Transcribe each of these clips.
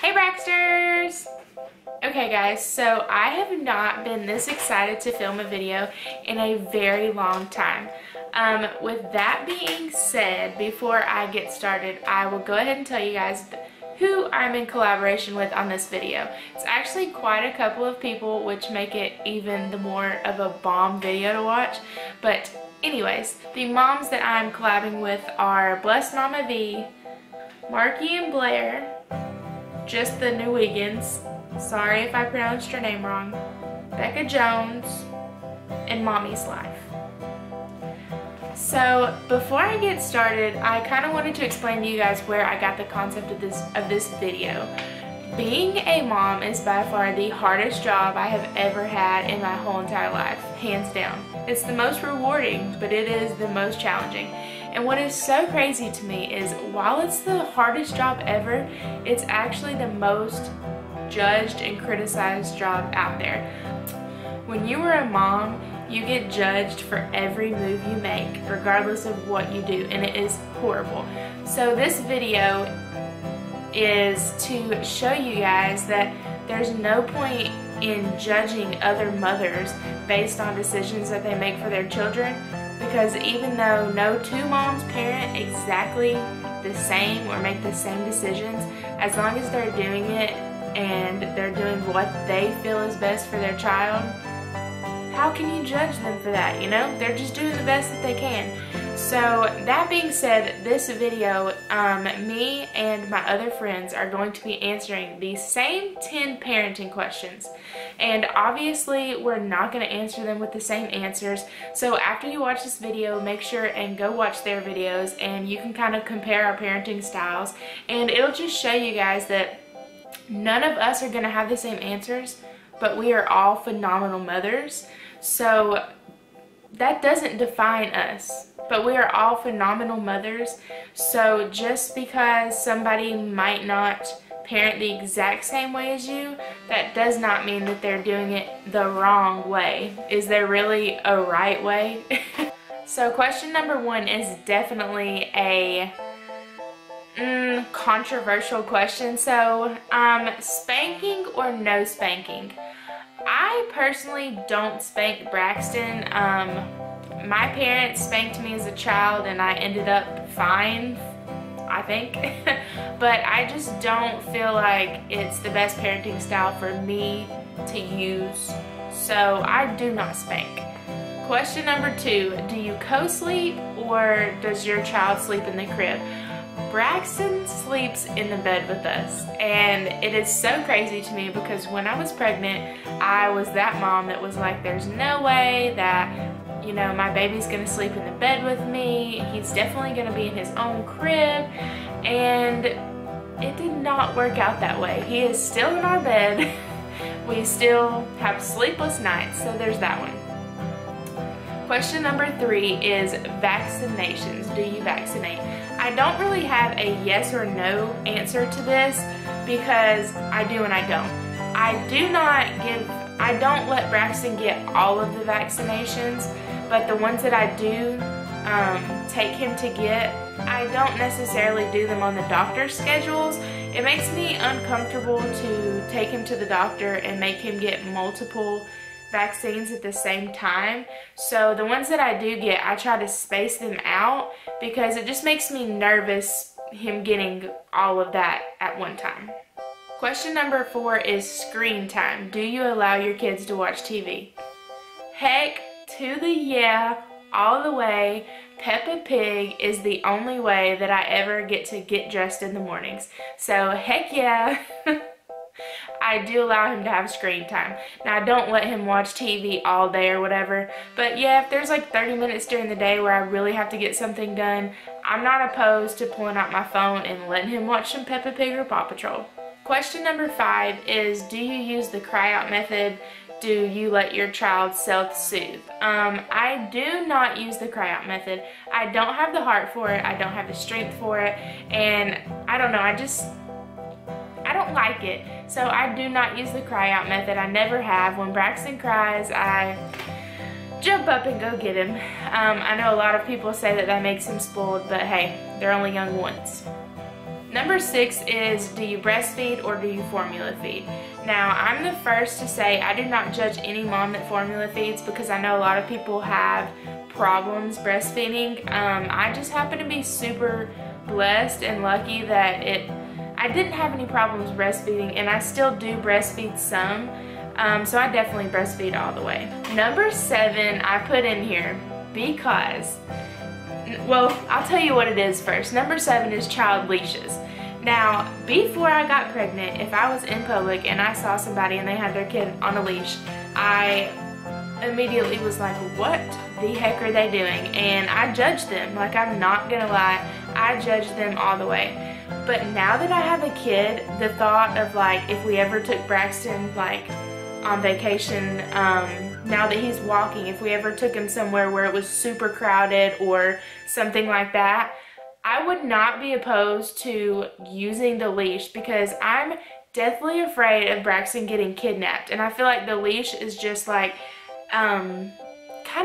Hey Braxters! Okay guys, so I have not been this excited to film a video in a very long time. With that being said, before I get started, I will go ahead and tell you guys who I'm in collaboration with on this video. It's actually quite a couple of people, which make it even the more of a bomb video to watch. But anyways, the moms that I'm collabing with are Blessed Mama V, Markie and Blair, just the Nyugens, sorry if I pronounced your name wrong, Becka Jones, and Mommy's Life. So before I get started, I kind of wanted to explain to you guys where I got the concept of this video. Being a mom is by far the hardest job I have ever had in my whole entire life, hands down. It's the most rewarding, but it is the most challenging. And what is so crazy to me is while it's the hardest job ever, it's actually the most judged and criticized job out there. When you are a mom, you get judged for every move you make, regardless of what you do, and it is horrible. So this video is to show you guys that there's no point in judging other mothers based on decisions that they make for their children, because even though no two moms parent exactly the same or make the same decisions, as long as they're doing it and they're doing what they feel is best for their child, how can you judge them for that, you know? They're just doing the best that they can. So that being said, this video, me and my other friends are going to be answering the same 10 parenting questions. And obviously we're not going to answer them with the same answers. So after you watch this video, make sure and go watch their videos and you can kind of compare our parenting styles. And it'll just show you guys that none of us are going to have the same answers, but we are all phenomenal mothers. So that doesn't define us, but we are all phenomenal mothers. So just because somebody might not parent the exact same way as you, that does not mean that they're doing it the wrong way. Is there really a right way? So question number 1 is definitely a controversial question. So spanking or no spanking? I personally don't spank Braxton. My parents spanked me as a child and I ended up fine, I think. But I just don't feel like it's the best parenting style for me to use. So I do not spank. Question number 2, do you co-sleep or does your child sleep in the crib? Braxton sleeps in the bed with us, and it is so crazy to me because when I was pregnant, I was that mom that was like, there's no way that, you know, my baby's gonna sleep in the bed with me. He's definitely gonna be in his own crib, and it did not work out that way. He is still in our bed. We still have sleepless nights, so there's that one. Question number 3 is vaccinations. Do you vaccinate? I don't really have a yes or no answer to this because I do and I don't. I don't let Braxton get all of the vaccinations, but the ones that I do take him to get, I don't necessarily do them on the doctor's schedules. It makes me uncomfortable to take him to the doctor and make him get multiple vaccines at the same time. So the ones that I do get, I try to space them out because it just makes me nervous him getting all of that at one time. Question number 4 is screen time. Do you allow your kids to watch TV? Heck to the yeah, all the way. Peppa Pig is the only way that I ever get to get dressed in the mornings. So heck yeah. I do allow him to have screen time. Now I don't let him watch TV all day or whatever, but yeah, if there's like 30 minutes during the day where I really have to get something done, I'm not opposed to pulling out my phone and letting him watch some Peppa Pig or Paw Patrol. Question number 5 is, do you use the cry out method? Do you let your child self-soothe? I do not use the cry out method. I don't have the heart for it, I don't have the strength for it, and I don't know, I don't like it. So I do not use the cry out method. I never have. When Braxton cries, I jump up and go get him. I know a lot of people say that makes him spoiled, but hey, they're only young once. Number 6 is, do you breastfeed or do you formula feed? Now, I'm the first to say I do not judge any mom that formula feeds because I know a lot of people have problems breastfeeding. I just happen to be super blessed and lucky that I didn't have any problems breastfeeding, and I still do breastfeed some. So I definitely breastfeed all the way. Number 7 I put in here because, well, I'll tell you what it is first. Number 7 is child leashes. Now, before I got pregnant, if I was in public and I saw somebody and they had their kid on a leash, I immediately was like, what the heck are they doing? And I judged them. Like, I'm not gonna lie, I judged them all the way. But now that I have a kid, the thought of, like, if we ever took Braxton, like, on vacation, now that he's walking, if we ever took him somewhere where it was super crowded or something like that, I would not be opposed to using the leash because I'm deathly afraid of Braxton getting kidnapped. And I feel like the leash is just like, kind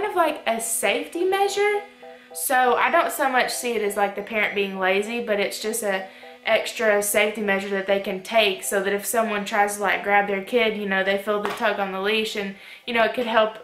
of like a safety measure. So I don't so much see it as like the parent being lazy, but it's just a extra safety measure that they can take so that if someone tries to like grab their kid, you know, they feel the tug on the leash and, you know, it could help,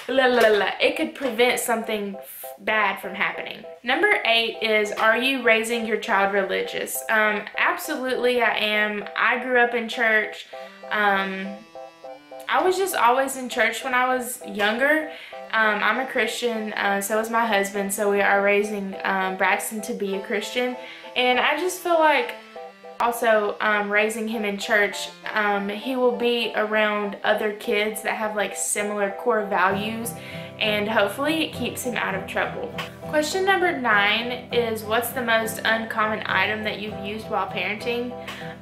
it could prevent something bad from happening. Number 8 is, are you raising your child religious? Absolutely I am. I grew up in church. I was just always in church when I was younger. I'm a Christian, so is my husband, so we are raising Braxton to be a Christian. And I just feel like also raising him in church, he will be around other kids that have like similar core values, and hopefully it keeps him out of trouble. Question number 9 is, what's the most uncommon item that you've used while parenting?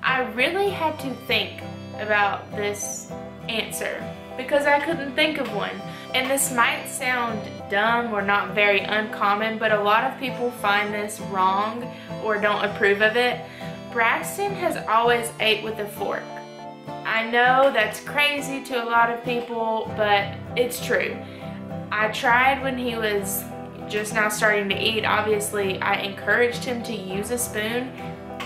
I really had to think about this answer because I couldn't think of one. And this might sound dumb or not very uncommon, but a lot of people find this wrong or don't approve of it. Braxton has always ate with a fork. I know that's crazy to a lot of people, but it's true. I tried when he was just now starting to eat. Obviously, I encouraged him to use a spoon.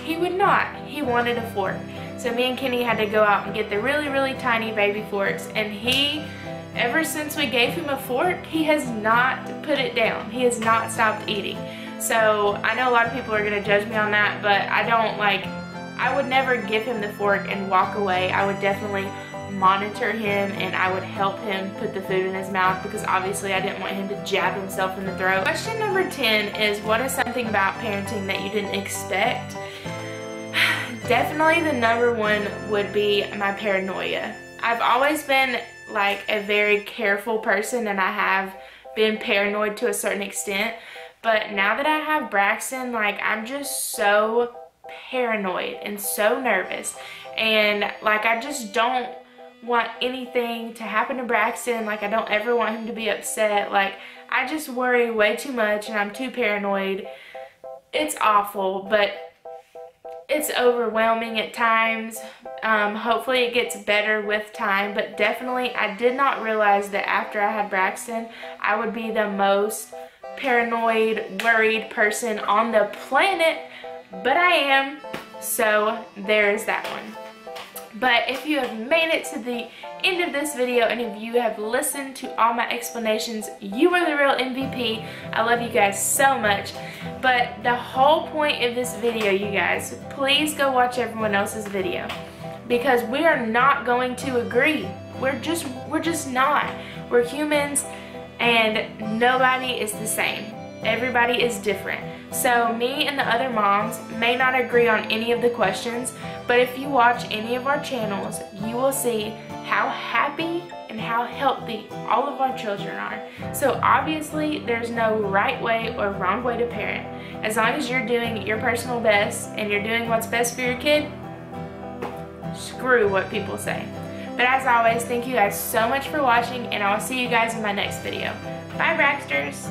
He would not. He wanted a fork. So me and Kenny had to go out and get the really, really tiny baby forks, and he, ever since we gave him a fork, he has not put it down. He has not stopped eating. So I know a lot of people are gonna judge me on that, but I would never give him the fork and walk away. I would definitely monitor him and I would help him put the food in his mouth because obviously I didn't want him to jab himself in the throat. Question number 10 is, what is something about parenting that you didn't expect? Definitely the number 1 would be my paranoia. I've always been like a very careful person, and I have been paranoid to a certain extent, but now that I have Braxton, like, I'm just so paranoid and so nervous, and like, I just don't want anything to happen to Braxton. Like, I don't ever want him to be upset. Like, I just worry way too much and I'm too paranoid. It's awful, but it's overwhelming at times. Hopefully it gets better with time, but definitely I did not realize that after I had Braxton, I would be the most paranoid, worried person on the planet, but I am, so there's that one. But if you have made it to the end of this video and if you have listened to all my explanations, you are the real MVP. I love you guys so much. But the whole point of this video, you guys, please go watch everyone else's video, because we are not going to agree. We're just not. We're humans and nobody is the same. Everybody is different. So me and the other moms may not agree on any of the questions, but if you watch any of our channels, you will see how happy and how healthy all of our children are. So obviously there's no right way or wrong way to parent. As long as you're doing your personal best and you're doing what's best for your kid, screw what people say. But as always, thank you guys so much for watching, and I'll see you guys in my next video. Bye, Braxters!